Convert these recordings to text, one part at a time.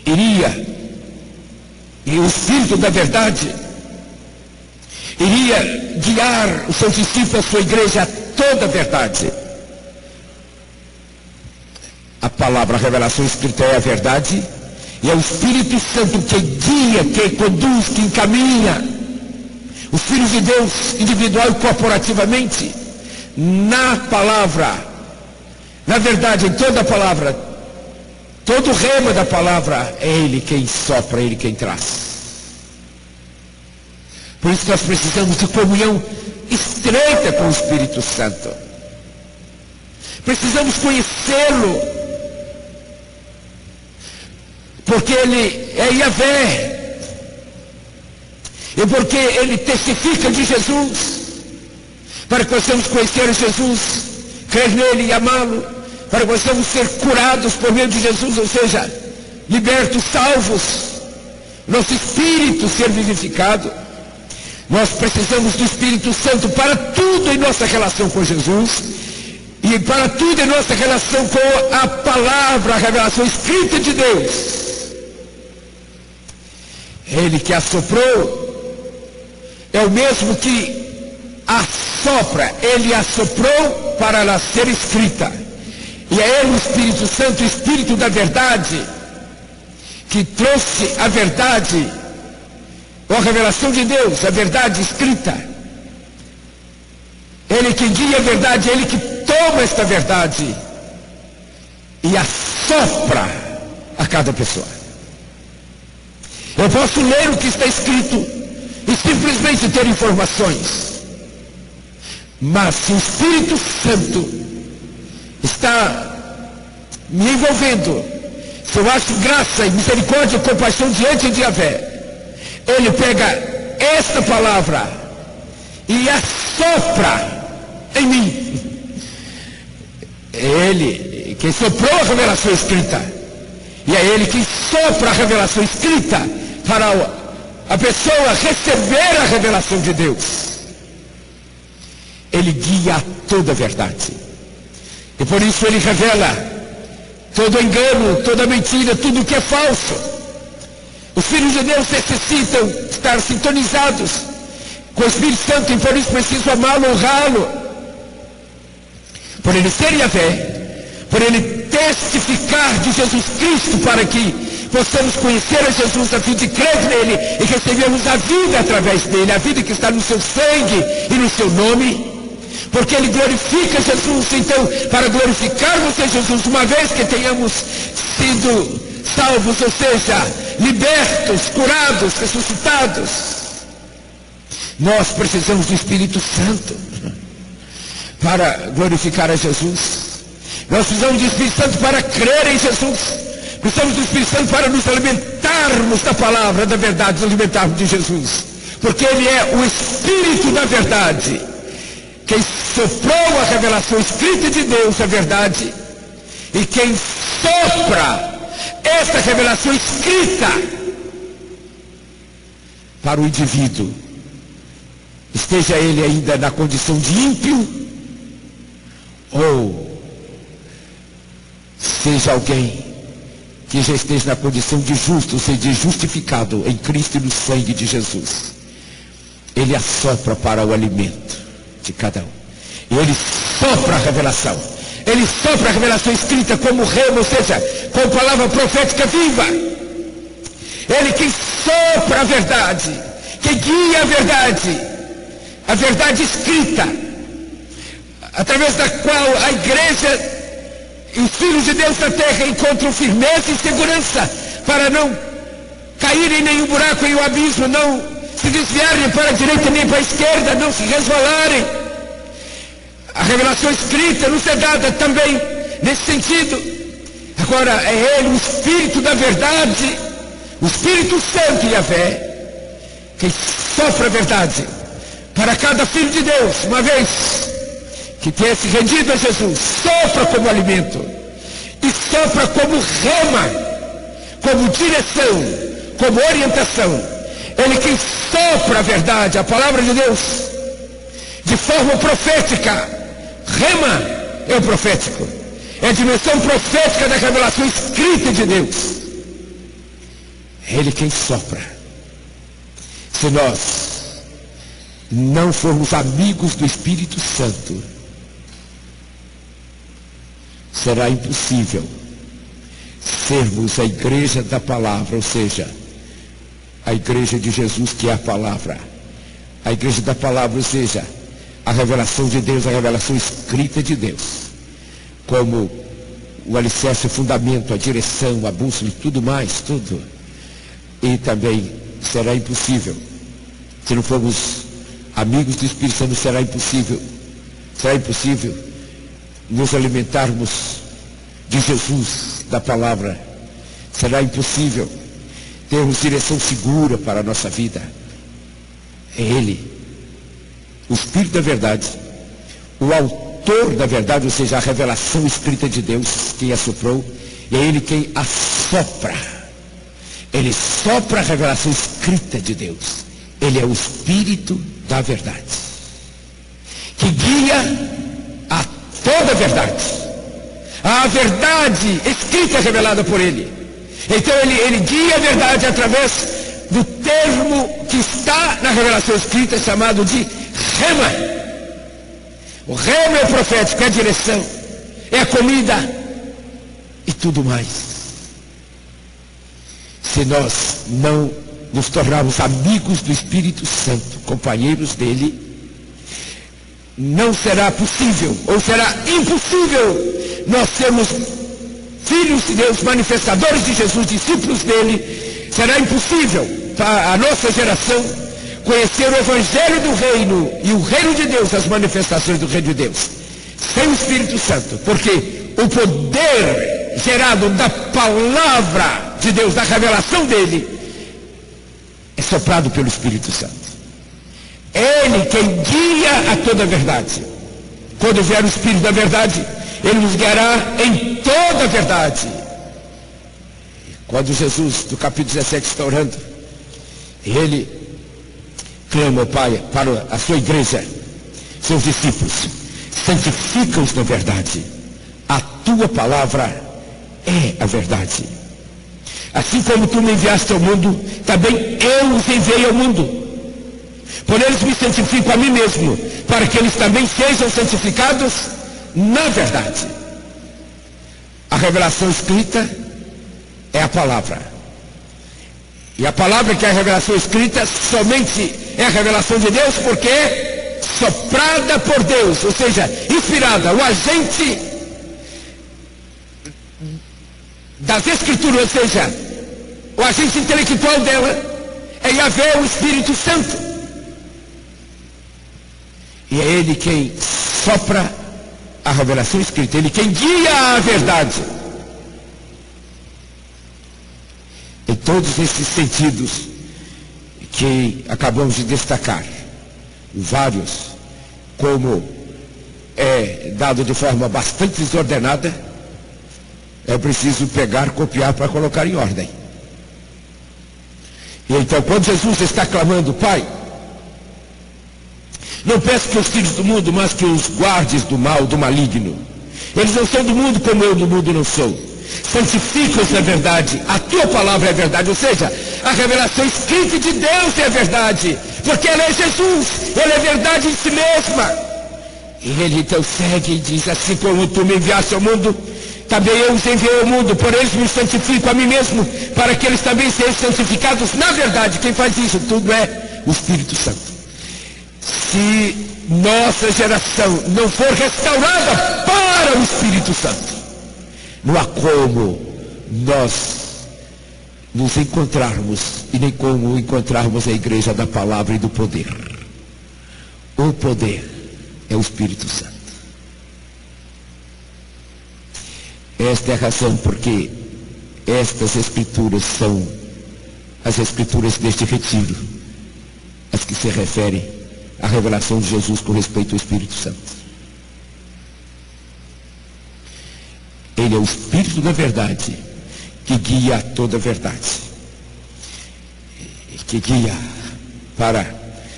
e o Espírito da verdade iria guiar os seus discípulos, a sua igreja, a toda a verdade. A palavra, a revelação escrita é a verdade, e é o Espírito Santo que guia, que conduz, que encaminha os filhos de Deus, individual e corporativamente, na palavra, na verdade, em toda a palavra, todo o rema da palavra, é Ele quem sopra, é Ele quem traz. Por isso nós precisamos de comunhão estreita com o Espírito Santo. Precisamos conhecê-lo, porque Ele é Yahvé, e porque Ele testifica de Jesus, para que possamos conhecer Jesus, crer nele e amá-lo, para que possamos ser curados por meio de Jesus, ou seja, libertos, salvos, nosso espírito ser vivificado. Nós precisamos do Espírito Santo para tudo em nossa relação com Jesus, e para tudo em nossa relação com a palavra, a revelação escrita de Deus. Ele que assoprou é o mesmo que assopra. Ele assoprou para ela ser escrita, e é Ele, o Espírito Santo, o Espírito da verdade, que trouxe a verdade, ou a revelação de Deus, a verdade escrita. Ele que guia a verdade, Ele que toma esta verdade e assopra a cada pessoa. Eu posso ler o que está escrito e simplesmente ter informações, mas se o Espírito Santo está me envolvendo, se eu acho graça e misericórdia e compaixão diante de Yahvé, Ele pega esta palavra e assopra em mim. É Ele quem soprou a revelação escrita, e é Ele quem sopra a revelação escrita para a pessoa receber a revelação de Deus. Ele guia toda a verdade, e por isso Ele revela todo engano, toda mentira, tudo que é falso. Os filhos de Deus necessitam estar sintonizados com o Espírito Santo, e por isso precisam amá-lo, honrá-lo, por Ele ser Yahvé, por Ele testificar de Jesus Cristo, para que possamos conhecer a Jesus, a fim de crer nele e recebemos a vida através dele, a vida que está no seu sangue e no seu nome, porque Ele glorifica Jesus. Então, para glorificarmos a Jesus, uma vez que tenhamos sido salvos, ou seja, libertos, curados, ressuscitados, nós precisamos do Espírito Santo para glorificar a Jesus. Nós precisamos do Espírito Santo para crer em Jesus. Precisamos do Espírito Santo para nos alimentarmos da palavra, da verdade, nos alimentarmos de Jesus, porque Ele é o Espírito da verdade, quem soprou a revelação escrita de Deus, a verdade, e quem sopra esta revelação escrita para o indivíduo, esteja ele ainda na condição de ímpio, ou seja alguém que já esteja na condição de justo, ou seja, justificado em Cristo e no sangue de Jesus. Ele assopra para o alimento de cada um, e Ele sopra a revelação. Ele sopra a revelação escrita como rema, ou seja, como palavra profética viva. Ele que sopra a verdade, que guia a verdade escrita, através da qual a igreja e os filhos de Deus na terra encontram firmeza e segurança, para não caírem em nenhum buraco, em um abismo, não se desviarem para a direita nem para a esquerda, não se resvalarem. A revelação escrita nos é dada também nesse sentido. Agora, é Ele, o Espírito da verdade, o Espírito Santo, Yahvé, que sopra a verdade para cada filho de Deus, uma vez que tenha se rendido a Jesus. Sopra como alimento, e sopra como rema, como direção, como orientação. Ele quem sopra a verdade, a palavra de Deus, de forma profética. Rema é o profético, é a dimensão profética da revelação escrita de Deus. É Ele quem sopra. Se nós não formos amigos do Espírito Santo, será impossível sermos a igreja da palavra, ou seja, a igreja de Jesus, que é a palavra. A igreja da palavra, ou seja, a revelação de Deus, a revelação escrita de Deus, como o alicerce, o fundamento, a direção, a bússola e tudo mais, tudo. E também será impossível, se não formos amigos do Espírito Santo, será impossível nos alimentarmos de Jesus, da palavra. Será impossível termos direção segura para a nossa vida. É Ele, o Espírito da verdade, o autor da verdade, ou seja, a revelação escrita de Deus, quem assoprou. É Ele quem assopra. Ele sopra a revelação escrita de Deus. Ele é o Espírito da verdade, que guia a toda a verdade. A verdade escrita é revelada por Ele. Então ele guia a verdade através do termo que está na revelação escrita, chamado de rema. O rema é o profético, é a direção, é a comida e tudo mais. Se nós não nos tornarmos amigos do Espírito Santo, companheiros dele, não será possível, ou será impossível, nós sermos filhos de Deus, manifestadores de Jesus, discípulos dele. Será impossível para a nossa geração conhecer o Evangelho do Reino e o Reino de Deus, as manifestações do Reino de Deus, sem o Espírito Santo, porque o poder gerado da palavra de Deus, da revelação dele, é soprado pelo Espírito Santo. Ele quem guia a toda a verdade. Quando vier o Espírito da verdade, ele nos guiará em toda a verdade. Quando Jesus, no capítulo 17, está orando, ele clama ao Pai para a sua igreja, seus discípulos: santifica-os na verdade. A tua palavra é a verdade. Assim como tu me enviaste ao mundo, também eu os enviei ao mundo. Por eles me santifico a mim mesmo, para que eles também sejam santificados na verdade. A revelação escrita é a palavra. E a palavra, que é a revelação escrita, somente é a revelação de Deus, porque é soprada por Deus, ou seja, inspirada. O agente das Escrituras, ou seja, o agente intelectual dela, é Yahvé, o Espírito Santo. E é Ele quem sopra a revelação escrita, Ele quem guia a verdade. Em todos esses sentidos que acabamos de destacar, vários, como é dado de forma bastante desordenada, é preciso pegar, copiar para colocar em ordem. E então, quando Jesus está clamando: Pai, não peço que os filhos do mundo, mas que os guardes do mal, do maligno. Eles não são do mundo como eu do mundo não sou. Santifica-os na verdade. A tua palavra é a verdade. Ou seja, a revelação escrita de Deus é a verdade. Porque ela é Jesus. Ela é verdade em si mesma. E ele então segue e diz: assim como tu me enviaste ao mundo, também eu os enviei ao mundo. Por eles me santifico a mim mesmo, para que eles também sejam santificados na verdade. Quem faz isso tudo é o Espírito Santo. Se nossa geração não for restaurada para o Espírito Santo, não há como nós nos encontrarmos, e nem como encontrarmos a igreja da palavra e do poder. O poder é o Espírito Santo. Esta é a razão porque estas escrituras são as escrituras deste retiro, as que se referem à revelação de Jesus com respeito ao Espírito Santo. Ele é o Espírito da verdade, que guia a toda a verdade, que guia para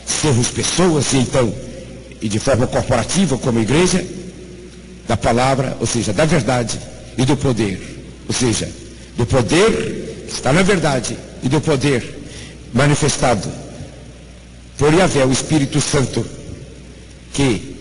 sermos pessoas, e então, e de forma corporativa como igreja, da palavra, ou seja, da verdade, e do poder, ou seja, do poder que está na verdade, e do poder manifestado por Yahvé, o Espírito Santo, que